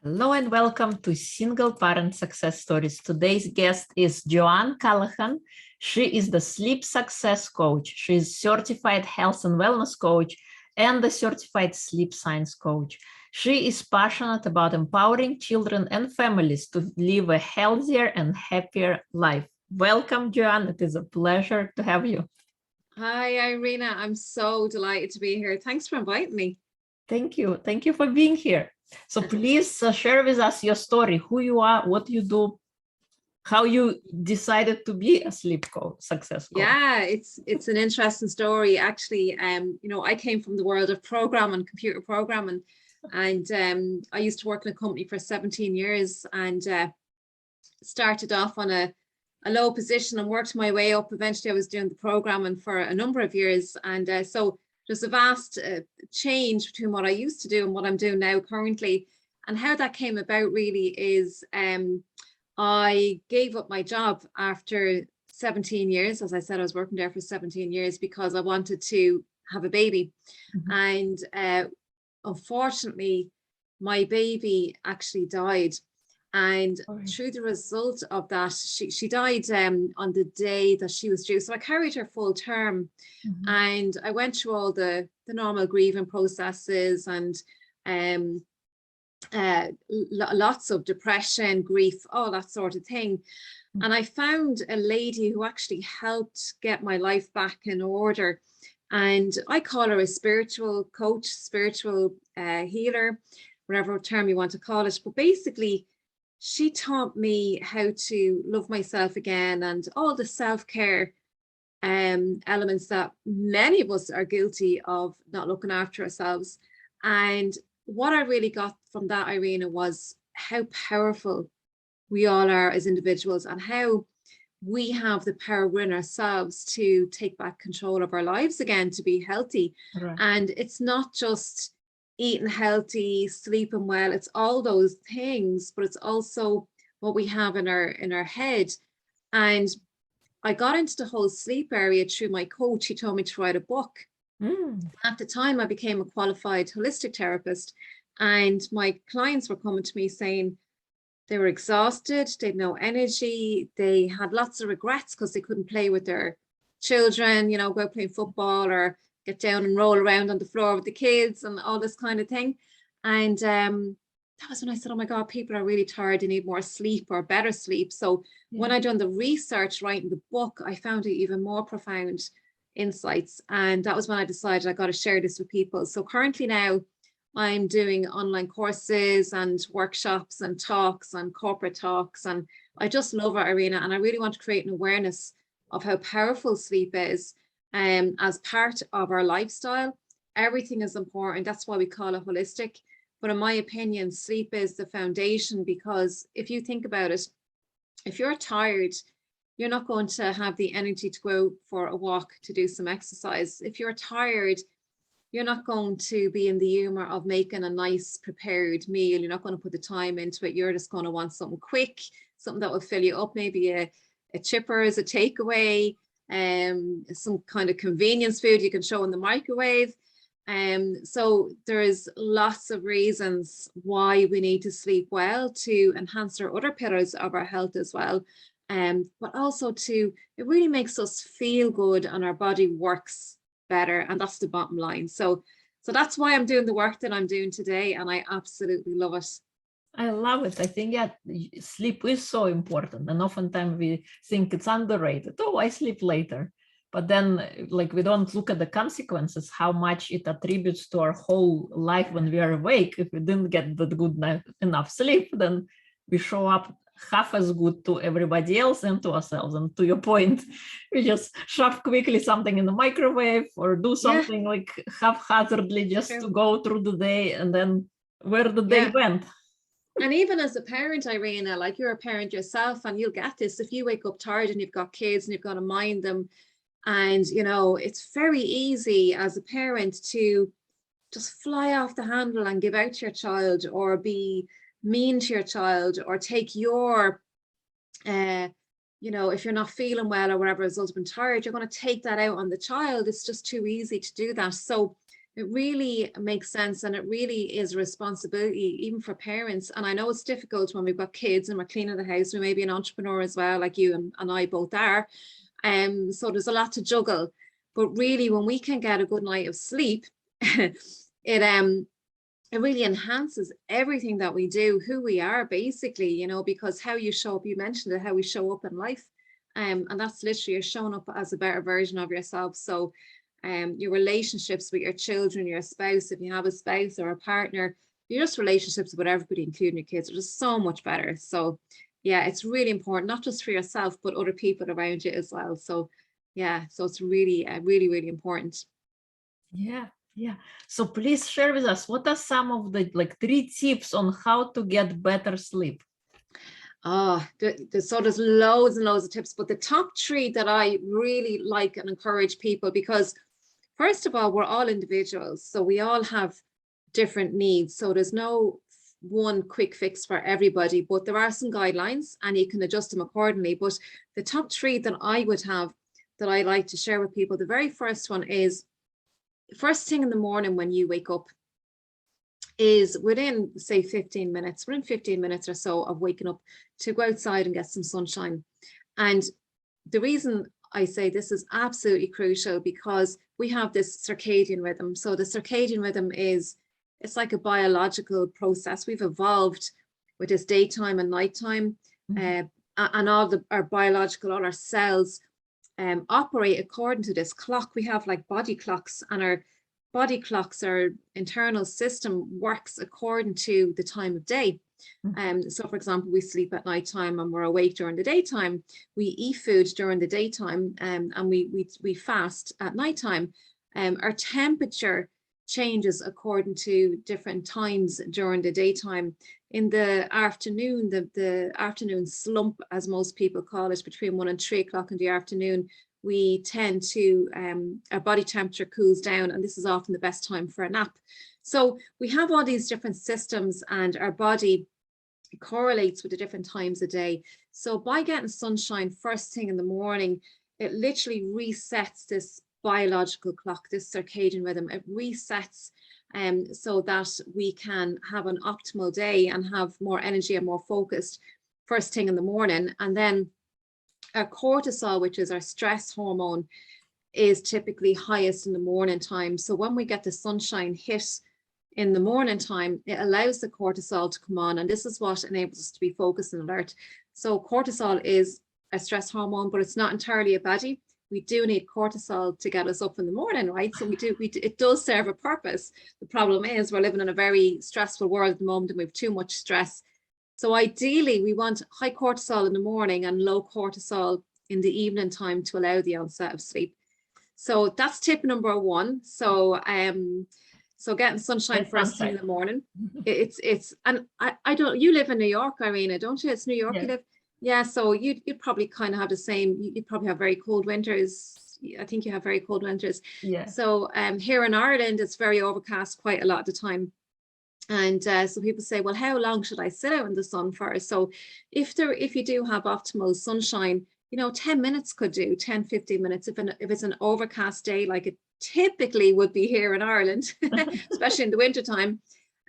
Hello and welcome to Single Parent Success Stories. Today's guest is Johann Callaghan. She is the sleep success coach. She is certified health and wellness coach and the certified sleep science coach. She is passionate about empowering children and families to live a healthier and happier life. Welcome, Johann. It is a pleasure to have you. Hi, Irina. I'm so delighted to be here. Thanks for inviting me. Thank you. Thank you for being here. So please share with us your story, who you are, what you do, how you decided to be a sleep success coach. Yeah, it's an interesting story. Actually, I came from the world of programming, computer programming, and I used to work in a company for 17 years and started off on a low position and worked my way up. Eventually, I was doing the programming for a number of years. And so there's a vast change between what I used to do and what I'm doing now currently. And how that came about really is I gave up my job after 17 years. As I said, I was working there for 17 years because I wanted to have a baby. Mm-hmm. And unfortunately, my baby actually died. And through the result of that, she died on the day that she was due. So I carried her full term. Mm-hmm. And I went through all the normal grieving processes and lots of depression, grief, all that sort of thing. Mm-hmm. And I found a lady who actually helped get my life back in order. And I call her a spiritual coach, spiritual healer, whatever term you want to call it. But basically, she taught me how to love myself again and all the self-care elements that many of us are guilty of not looking after ourselves. And what I really got from that, Irina, was how powerful we all are as individuals and how we have the power within ourselves to take back control of our lives again, to be healthy. Right. And it's not just eating healthy, sleeping well, it's all those things, but it's also what we have in our head. And I got into the whole sleep area through my coach. He told me to write a book. At the time, I became a qualified holistic therapist, and my clients were coming to me saying they were exhausted, they had no energy, they had lots of regrets because they couldn't play with their children, go out playing football or get down and roll around on the floor with the kids and all this kind of thing. And that was when I said, oh my God, people are really tired, they need more sleep or better sleep. So when I done the research writing the book, I found it even more profound insights. And that was when I decided I got to share this with people. So currently now I'm doing online courses and workshops and talks and corporate talks. And I just love it, Irina. And I really want to create an awareness of how powerful sleep is. As part of our lifestyle. Everything is important. That's why we call it holistic. But in my opinion, sleep is the foundation, because if you think about it, if you're tired, you're not going to have the energy to go for a walk, to do some exercise. If you're tired, you're not going to be in the humor of making a nice prepared meal. You're not going to put the time into it. You're just going to want something quick, something that will fill you up, maybe a chipper as a takeaway. Some kind of convenience food you can show in the microwave. So there's lots of reasons why we need to sleep well, to enhance our other pillars of our health as well. But also it really makes us feel good and our body works better. And that's the bottom line. So that's why I'm doing the work that I'm doing today. And I absolutely love it. I love it. I think, sleep is so important. And oftentimes we think it's underrated. Oh, I sleep later. But then we don't look at the consequences, how much it attributes to our whole life when we are awake. If we didn't get that good enough sleep, then we show up half as good to everybody else and to ourselves. And to your point, we just shove quickly something in the microwave or do something haphazardly just to go through the day, and then where the day went. And even as a parent, Irina, like you're a parent yourself, and you'll get this. If you wake up tired and you've got kids and you've got to mind them, and it's very easy as a parent to just fly off the handle and give out to your child, or be mean to your child, or take your if you're not feeling well or whatever, results been tired, you're going to take that out on the child. It's just too easy to do that. So It really makes sense, and it really is a responsibility even for parents. And I know it's difficult when we've got kids and we're cleaning the house. We may be an entrepreneur as well, like you and I both are. So there's a lot to juggle. But really, when we can get a good night of sleep, it really enhances everything that we do, who we are, basically, you know, because how you show up, you mentioned it, how we show up in life. And that's literally you're showing up as a better version of yourself. So your relationships with your children, your spouse, if you have a spouse or a partner, your just relationships with everybody, including your kids, are just so much better. So yeah, it's really important, not just for yourself, but other people around you as well. So yeah, so it's really, really important. Yeah. Yeah. So please share with us, what are some of the 3 tips on how to get better sleep? Oh, so there's loads and loads of tips, but the top 3 that I really like and encourage people, because first of all, we're all individuals, so we all have different needs. So there's no one quick fix for everybody, but there are some guidelines and you can adjust them accordingly. But the top 3 that I would have, that I like to share with people, the very first one is, first thing in the morning when you wake up, is within, say, 15 minutes, within 15 minutes or so of waking up, to go outside and get some sunshine. And the reason I say this is absolutely crucial, because we have this circadian rhythm. So the circadian rhythm it's like a biological process. We've evolved with this daytime and nighttime, and all our cells operate according to this clock. We have like body clocks, and our body clocks, our internal system works according to the time of day. So for example, we sleep at nighttime and we're awake during the daytime. We eat food during the daytime, and we fast at nighttime. Our temperature changes according to different times during the daytime. In the afternoon, the afternoon slump, as most people call it, between 1 and 3 o'clock in the afternoon, we tend to, our body temperature cools down, and this is often the best time for a nap. So we have all these different systems, and our body correlates with the different times of day. So by getting sunshine first thing in the morning, it literally resets this biological clock, this circadian rhythm. It resets so that we can have an optimal day and have more energy and more focused first thing in the morning. And then our cortisol, which is our stress hormone, is typically highest in the morning time. So when we get the sunshine hit in the morning time, it allows the cortisol to come on, and this is what enables us to be focused and alert. So cortisol is a stress hormone, but it's not entirely a baddie. We do need cortisol to get us up in the morning, right? So it does serve a purpose. The problem is we're living in a very stressful world at the moment, and we have too much stress. So ideally, we want high cortisol in the morning and low cortisol in the evening time to allow the onset of sleep. So that's tip number 1. So so getting sunshine first thing in the morning. And I don't, you live in New York, Irina, don't you? It's New York you live. Yeah, so you'd probably kind of have the same. You'd probably have very cold winters. I think you have very cold winters. Yeah. So here in Ireland, it's very overcast quite a lot of the time. And so people say, well, how long should I sit out in the sun for? So if you do have optimal sunshine, 10 minutes could do, 10, 15 minutes. If it's an overcast day, like it typically would be here in Ireland, especially in the wintertime,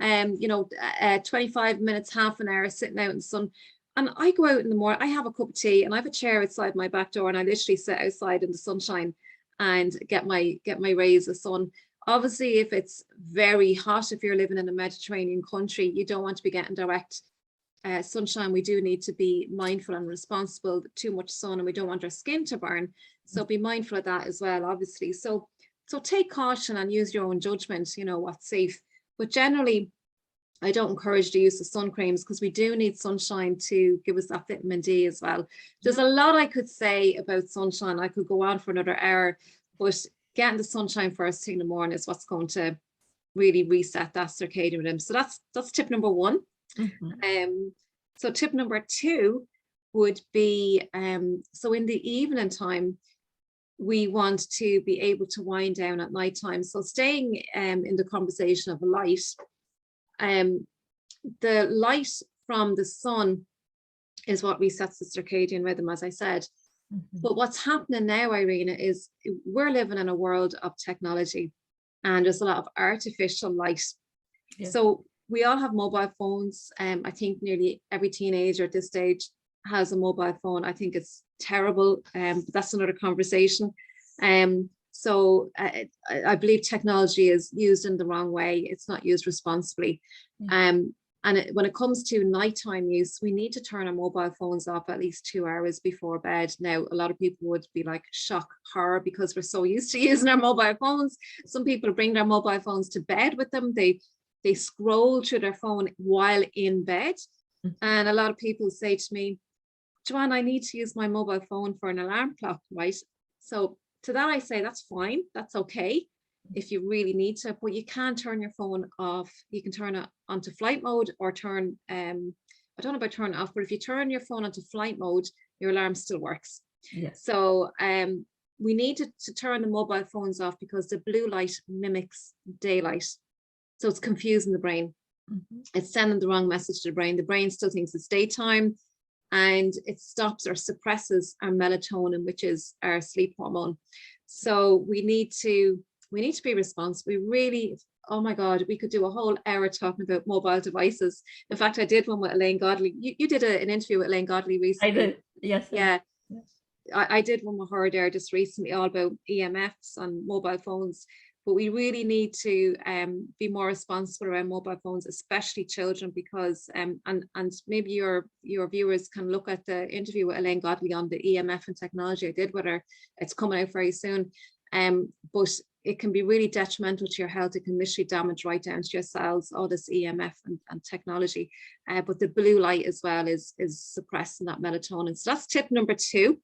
25 minutes, half an hour sitting out in the sun. And I go out in the morning, I have a cup of tea, and I have a chair outside my back door, and I literally sit outside in the sunshine and get my rays of sun. Obviously, if it's very hot, if you're living in a Mediterranean country, you don't want to be getting direct sunshine. We do need to be mindful and responsible. Too much sun, and we don't want our skin to burn. So be mindful of that as well, obviously. So take caution and use your own judgment, what's safe. But generally, I don't encourage the use of sun creams, because we do need sunshine to give us that vitamin D as well. There's a lot I could say about sunshine. I could go on for another hour, but getting the sunshine first thing in the morning is what's going to really reset that circadian rhythm. So that's tip number 1. So tip number 2 would be, so in the evening time, we want to be able to wind down at nighttime. So staying in the conversation of light, the light from the sun is what resets the circadian rhythm, as I said. But what's happening now, Irina, is we're living in a world of technology. and there's a lot of artificial light. Yeah. So we all have mobile phones. I think nearly every teenager at this stage has a mobile phone. I think it's terrible, but that's another conversation. So I believe technology is used in the wrong way. It's not used responsibly. And when it comes to nighttime use, we need to turn our mobile phones off at least 2 hours before bed. Now, a lot of people would be like shock horror because we're so used to using our mobile phones. Some people bring their mobile phones to bed with them. They scroll through their phone while in bed. And a lot of people say to me, Joanne, I need to use my mobile phone for an alarm clock, right? So to that I say, that's fine, that's okay if you really need to, but you can turn your phone off. You can turn it onto flight mode or turn, I don't know about turn it off, but if you turn your phone onto flight mode, your alarm still works. Yes. So we need to turn the mobile phones off because the blue light mimics daylight. So it's confusing the brain. It's sending the wrong message to the brain. The brain still thinks it's daytime, and it stops or suppresses our melatonin, which is our sleep hormone. So we need to be responsible. We really, oh my God, we could do a whole hour talking about mobile devices. In fact, I did one with Elaine Godley. You did an interview with Elaine Godley recently. I did, yes. Yeah. I did one with her there just recently, all about EMFs and mobile phones. But we really need to be more responsible around mobile phones, especially children, because and maybe your viewers can look at the interview with Elaine Godley on the EMF and technology I did with her. It's coming out very soon. But it can be really detrimental to your health. It can literally damage right down to your cells, all this EMF and technology. But the blue light as well is suppressing that melatonin. So that's tip number 2,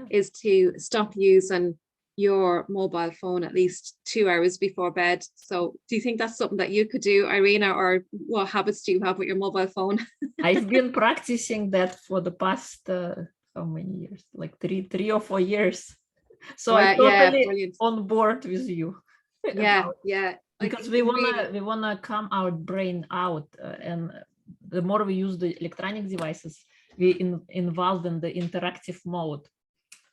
is to stop using your mobile phone at least 2 hours before bed. So do you think that's something that you could do, Irina, or what habits do you have with your mobile phone? I've been practicing that for the past how many years, like three or 4 years. So I'm totally on board with you. Yeah. Because we wanna calm our brain out, and the more we use the electronic devices, we involved in the interactive mode,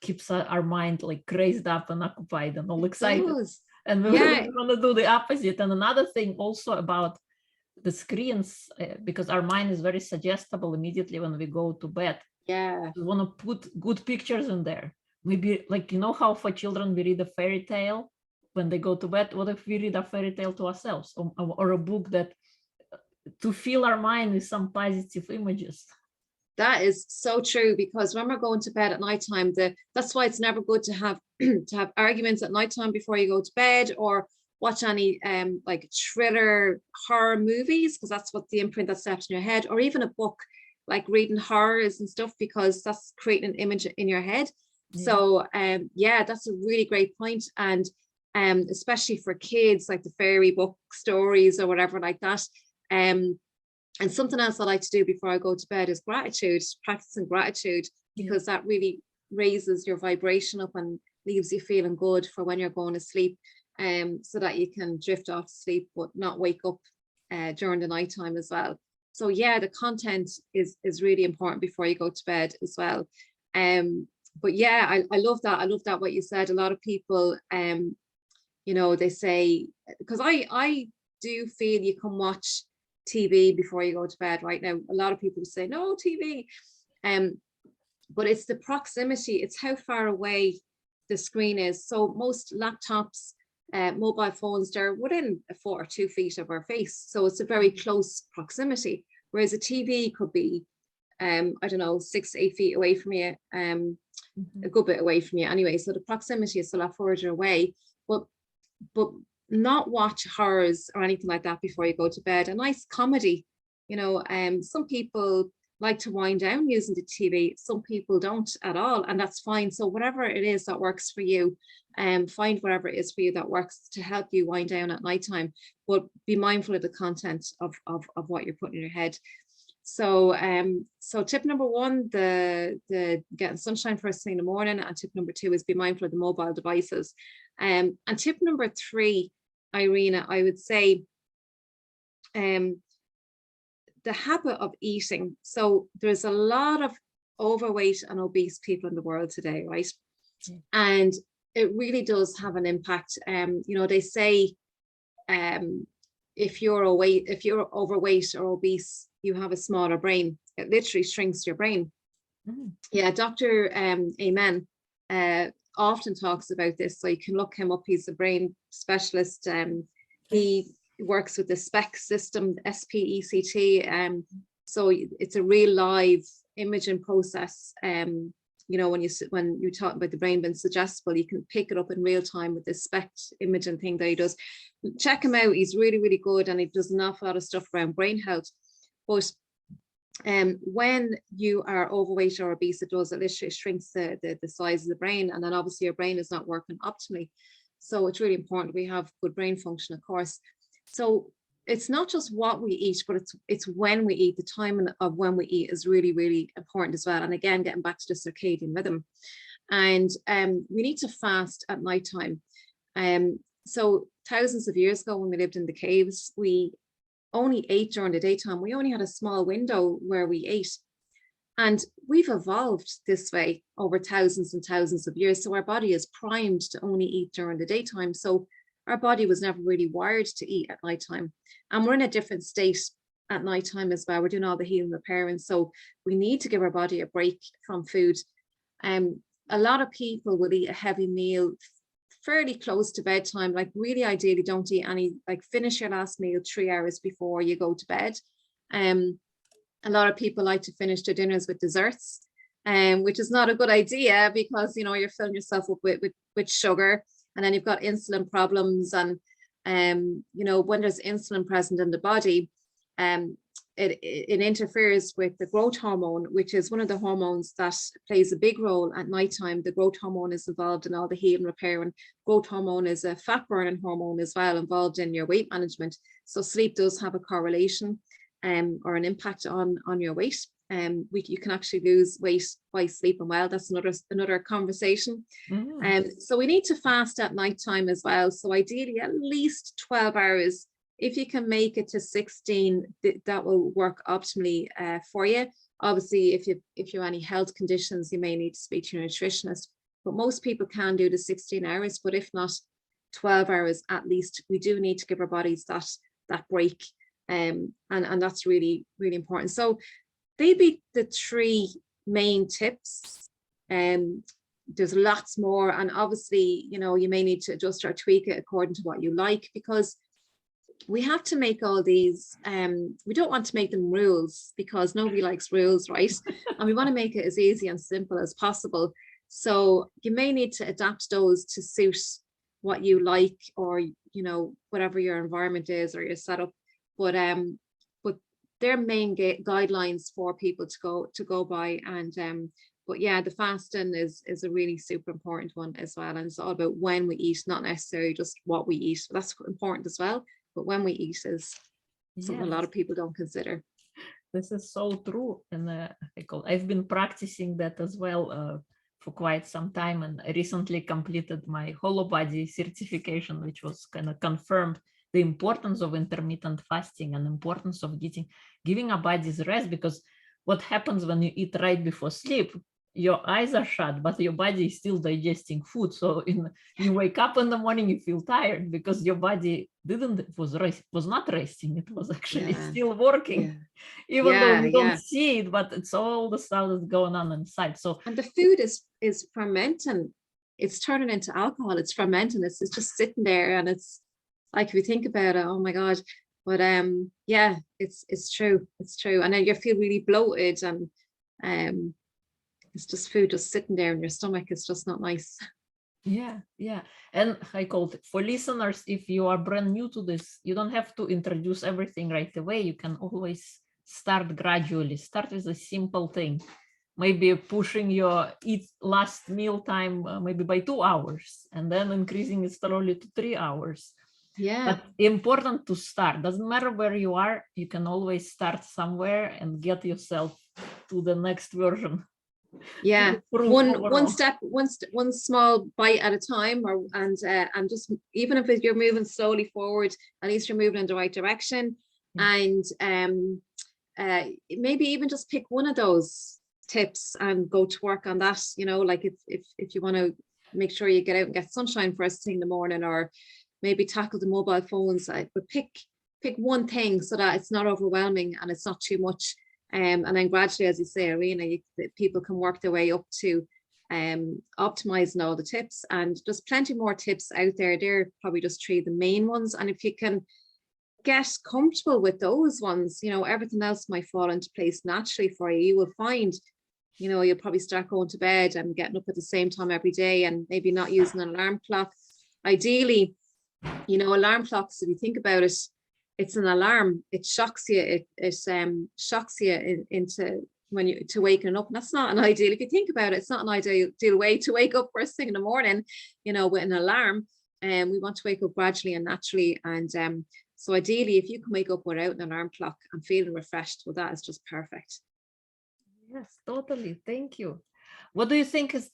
keeps our mind like crazed up and occupied and all excited. And we want to do the opposite. And another thing also about the screens, because our mind is very suggestible immediately when we go to bed. We want to put good pictures in there. Maybe, like, you know how for children we read a fairy tale when they go to bed? What if we read a fairy tale to ourselves, or a book that to fill our mind with some positive images? That is so true, because when we're going to bed at nighttime, that's why it's never good to have to have arguments at nighttime before you go to bed, or watch any like thriller horror movies, because that's what the imprint that's left in your head, or even a book, like reading horrors and stuff, because that's creating an image in your head. So that's a really great point. And especially for kids, like the fairy book stories or whatever like that. And something else I like to do before I go to bed is gratitude, practicing gratitude, because that really raises your vibration up and leaves you feeling good for when you're going to sleep, so that you can drift off to sleep but not wake up during the nighttime as well. So the content is really important before you go to bed as well. But I love that. I love that what you said. A lot of people, they say, because I do feel you can watch TV before you go to bed right now. A lot of people say no TV, but it's the proximity, it's how far away the screen is. So most laptops, mobile phones, they're within 4 or 2 feet of our face, so it's a very close proximity, whereas a TV could be I don't know, 6 to 8 feet away from you, a good bit away from you anyway. So the proximity is a lot further away. But not watch horrors or anything like that before you go to bed. A nice comedy, some people like to wind down using the TV, some people don't at all, and that's fine. So whatever it is that works for you, find whatever it is for you that works to help you wind down at nighttime, but be mindful of the content of what you're putting in your head. So tip number 1, the getting sunshine first thing in the morning, and tip number 2 is be mindful of the mobile devices. And tip number 3, Irina, I would say the habit of eating. So there's a lot of overweight and obese people in the world today, right? And it really does have an impact. They say if you're overweight or obese, you have a smaller brain. It literally shrinks your brain. Yeah, Dr. Amen often talks about this, so you can look him up. He's a brain specialist. He works with the SPECT system, SPECT. So it's a real live imaging process. You know, when you talk about the brain being suggestible, you can pick it up in real time with this SPECT imaging thing that he does. Check him out. He's really, really good, and he does an awful lot of stuff around brain health. But when you are overweight or obese, it literally shrinks the size of the brain, and then obviously your brain is not working optimally. So it's really important we have good brain function, of course. So it's not just what we eat, but it's when we eat. The time of when we eat is really, really important as well. And again, getting back to the circadian rhythm, and we need to fast at nighttime. So thousands of years ago, when we lived in the caves, we only ate during the daytime. We only had a small window where we ate, and we've evolved this way over thousands and thousands of years. So our body is primed to only eat during the daytime. So our body was never really wired to eat at nighttime, and we're in a different state at nighttime as well. We're doing all the healing repair, and so we need to give our body a break from food. A lot of people will eat a heavy meal fairly close to bedtime. Like, really ideally don't eat any, like, finish your last meal 3 hours before you go to bed. A lot of people like to finish their dinners with desserts, which is not a good idea, because, you know, you're filling yourself up with sugar, and then you've got insulin problems. And you know, when there's insulin present in the body, it interferes with the growth hormone, which is one of the hormones that plays a big role at nighttime. The growth hormone is involved in all the healing repair, and growth hormone is a fat burning hormone as well, involved in your weight management. So sleep does have a correlation or an impact on your weight. You can actually lose weight by sleeping well. That's another conversation. So we need to fast at nighttime as well. So ideally at least 12 hours. If you can make it to 16, that will work optimally for you. Obviously, if you have any health conditions, you may need to speak to your nutritionist, but most people can do the 16 hours, but if not, 12 hours at least. We do need to give our bodies that break, and that's really, really important. So they'd be the 3 main tips. There's lots more, and obviously, you know, you may need to adjust or tweak it according to what you like, because we have to make all these, we don't want to make them rules, because nobody likes rules, right? And we want to make it as easy and simple as possible. So you may need to adapt those to suit what you like, or, you know, whatever your environment is or your setup. But they're main guidelines for people to go by. And but yeah, the fasting is a really super important one as well. And it's all about when we eat, not necessarily just what we eat. That's important as well. But when we eat is something a lot of people don't consider. This is so true. And I've been practicing that as well for quite some time. And I recently completed my whole body certification, which was kind of confirmed the importance of intermittent fasting and importance of giving our bodies rest. Because what happens when you eat right before sleep, your eyes are shut, but your body is still digesting food. So you wake up in the morning, you feel tired because your body was not resting. It was actually still working, even though you don't see it, but it's all the stuff that's going on inside. So, and the food is fermenting. It's turning into alcohol. It's fermenting. It's just sitting there, and it's like, if you think about it, oh my God. But yeah, it's true. It's true. And then you feel really bloated, and it's just food just sitting there in your stomach. It's just not nice. Yeah. And for listeners, if you are brand new to this, you don't have to introduce everything right away. You can always start gradually. Start with a simple thing. Maybe pushing your last meal time maybe by 2 hours, and then increasing it slowly to 3 hours. Yeah. But important to start. Doesn't matter where you are. You can always start somewhere and get yourself to the next version. Yeah, one step, one small bite at a time, and just, even if you're moving slowly forward, at least you're moving in the right direction. And maybe even just pick one of those tips and go to work on that. You know, like if you want to make sure you get out and get sunshine first thing in the morning, or maybe tackle the mobile phones, but pick one thing so that it's not overwhelming and it's not too much. And then gradually, as you say, Irina, people can work their way up to optimizing all the tips, and there's plenty more tips out there. They're probably just 3 of the main ones, and if you can get comfortable with those ones, you know, everything else might fall into place naturally for you. You will find, you know, you'll probably start going to bed and getting up at the same time every day, and maybe not using an alarm clock. Ideally, you know, alarm clocks, if you think about it, it's an alarm. It shocks you. It shocks you into when you to waking up. And that's not an ideal. If you think about it, it's not an ideal way to wake up first thing in the morning, you know, with an alarm. And we want to wake up gradually and naturally. And so ideally, if you can wake up without an alarm clock and feeling refreshed, well, that is just perfect. Yes, totally. Thank you. What do you think is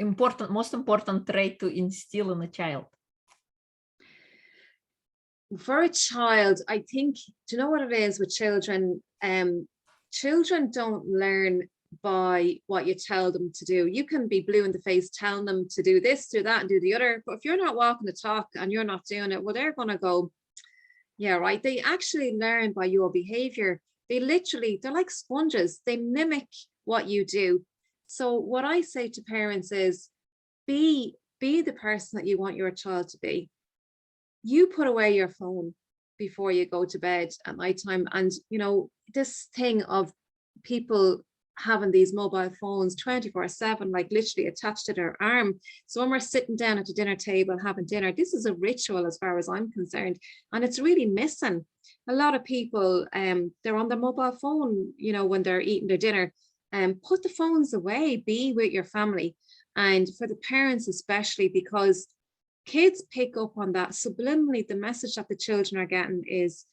most important trait to instill in a child? For a child, I think, do you know what it is with children? Children don't learn by what you tell them to do. You can be blue in the face telling them to do this, do that, and do the other. But if you're not walking the talk and you're not doing it, well, they're going to go, yeah, right. They actually learn by your behavior. They're like sponges. They mimic what you do. So what I say to parents is, be the person that you want your child to be. You put away your phone before you go to bed at nighttime. And, you know, this thing of people having these mobile phones 24/7, like literally attached to their arm. So when we're sitting down at the dinner table having dinner, this is a ritual as far as I'm concerned. And it's really missing. A lot of people, they're on their mobile phone, you know, when they're eating their dinner. Put the phones away, be with your family. And for the parents especially, because kids pick up on that subliminally. The message that the children are getting is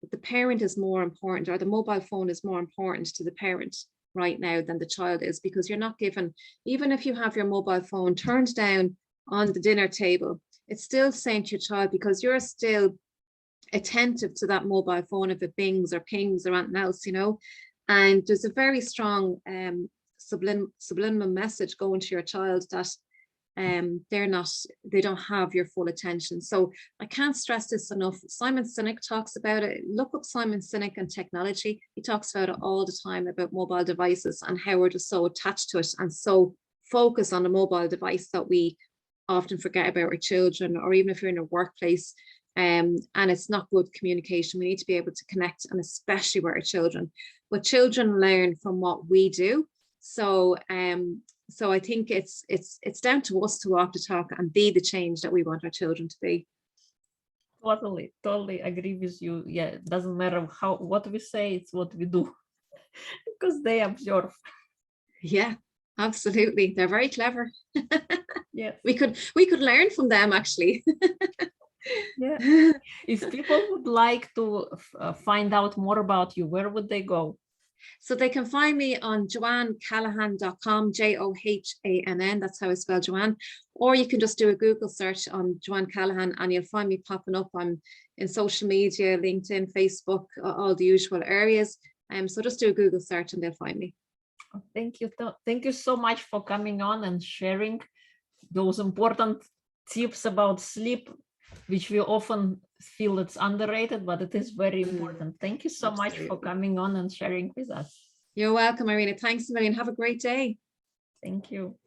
that the parent is more important, or the mobile phone is more important to the parent right now than the child is, because you're not given, even if you have your mobile phone turned down on the dinner table, it's still saying to your child, because you're still attentive to that mobile phone if it bings or pings or anything else, you know. And there's a very strong subliminal message going to your child that they don't have your full attention. So I can't stress this enough. Simon Sinek talks about it. Look up Simon Sinek and technology. He talks about it all the time, about mobile devices and how we're just so attached to it and so focused on the mobile device that we often forget about our children, or even if you're in a workplace and it's not good communication. We need to be able to connect, and especially with our children. But children learn from what we do. So I think it's down to us to walk the talk and be the change that we want our children to be. Totally agree with you. Yeah, it doesn't matter what we say, it's what we do, because they observe. Yeah, absolutely. They're very clever. Yes. We could learn from them, actually. Yeah. If people would like to find out more about you, where would they go? So they can find me on johanncallaghan.com, Johann, that's how I spell Johann. Or you can just do a Google search on Johann Callaghan and you'll find me popping up. I'm in social media, LinkedIn, Facebook, all the usual areas. So just do a Google search and they'll find me. Thank you. Thank you so much for coming on and sharing those important tips about sleep, which we often feel it's underrated, but it is very important. Thank you so much for coming on and sharing with us. You're welcome, Irina. Thanks a million. Have a great day. Thank you.